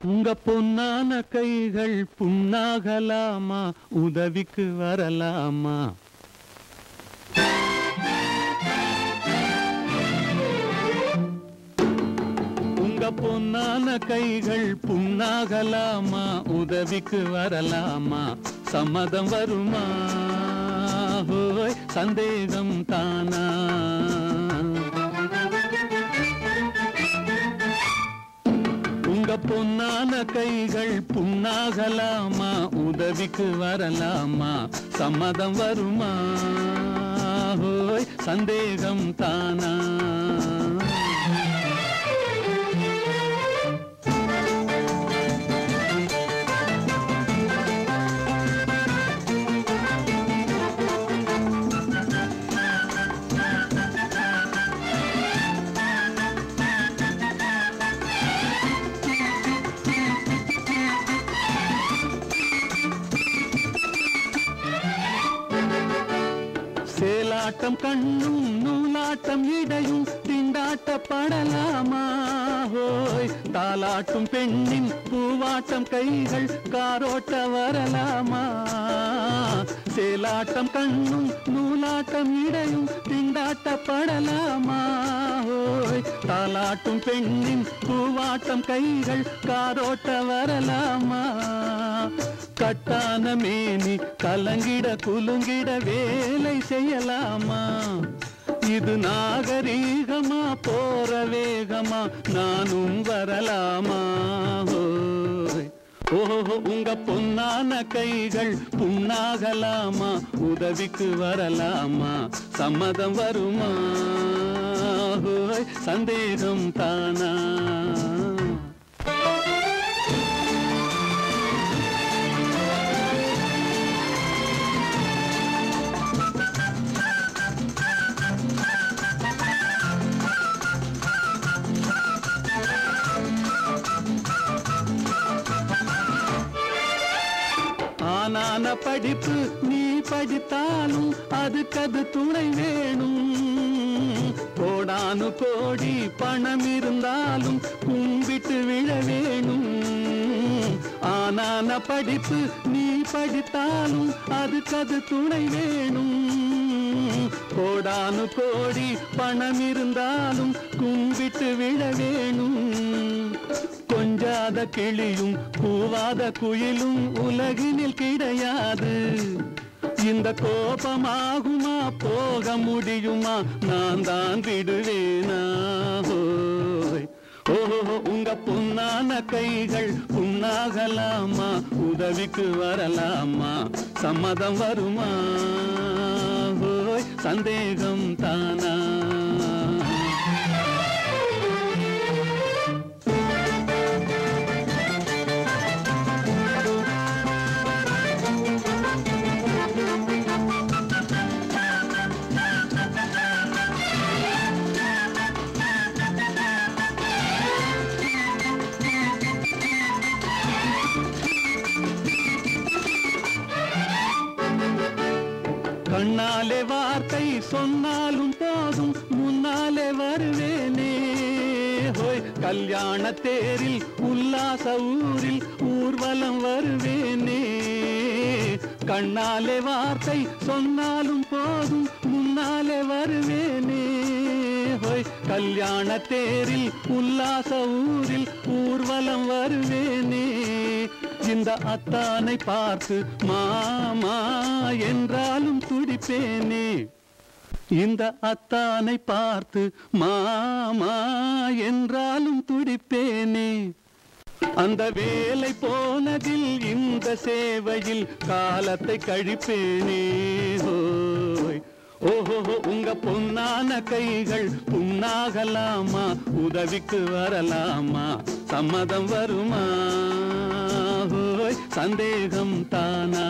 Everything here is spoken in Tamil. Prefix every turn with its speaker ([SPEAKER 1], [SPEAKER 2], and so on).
[SPEAKER 1] உங்க பொன்னான கைகள் புண்ணாகலாமா, உதவிக்கு வரலாமா? உங்க பொன்னான கைகள் புண்ணாகலாமா, உதவிக்கு வரலாமா? சம்மதம் வருமா? ஹோய் சந்தேகம் தானா? உங்க பொன்னான கைகள் புண்ணாகலாமா, உதவிக்கு வரலாமா? சம்மதம் வருமா? ஹோய் சந்தேகம் தானா? சேலாட்டம் கண்ணும் நூலாட்டம் இடையும் திண்டாட்டப்படலாமா? ஹோய் தாலாட்டும் பெண்ணின் பூவாட்டம் கைகள் காரோட்ட வரலாமா? சேலாட்டம் கண்ணும் நூலாட்டம் இடையும் திண்டாட்டப்படலாமா? ஹோய் தாலாட்டும் பெண்ணின் பூவாட்டம் கைகள் காரோட்ட வரலாமா? கட்டான மேனி கலங்கிட குலுங்கிட வேலை செய்யலாமா? இது நாகரீகமா போற வேகமா, நானும் வரலாமா? ஓஹோ உங்க பொன்னான கைகள் புண்ணாகலாமா, உதவிக்கு வரலாமா? சம்மதம் வருமா? சந்தேகம் தானா? ஆனான படிப்பு நீ படித்தாலும் அதுக்கது துணை வேணும். கோடானு கோடி பணம் இருந்தாலும் கும்பிட்டு விழ வேணும். ஆனான படிப்பு நீ படித்தாலும் அதுக்கது துணை வேணும். கோடானு கோடி பணம் இருந்தாலும் கும்பிட்டு விழ வேணும். கொஞ்சாத கிளியும் கூவாத குயிலும் உலகினில் கிடையாது. இந்த கோபமாகுமா போக முடியுமா, நான் தான் விடுவேனா? ஓஹோ உங்க பொன்னான கைகள் புண்ணாகலாமா, உதவிக்கு வரலாமா? சம்மதம் வருமா? சந்தேகம் தானா? கண்ணாலே வார்த்தை சொன்னாலும் போதும் முன்னாலே வருவேனே. ஹோய் கல்யாண தேரில் உல்லாச ஊரில் ஊர்வலம் வருவேனே. கண்ணாலே வார்த்தை சொன்னாலும் போதும் முன்னாலே வருவேனே. ஹோய் கல்யாண தேரில் உல்லாச ஊரில் ஊர்வலம் வருவேனே. இந்த அத்தானை பார்த்து மாமா என்றாலும் துடிப்பேனே. இந்த அத்தானை பார்த்து மாமா என்றாலும் துடிப்பேனே. அந்த வேலை போனதில் இந்த சேவையில் காலத்தை கழிப்பேனே. ஹோய் ஓஹோ உங்க பொன்னான கைகள் புண்ணாகலாமா, உதவிக்கு வரலாமா? சம்மதம் வருமா? சந்தேகம் தானா?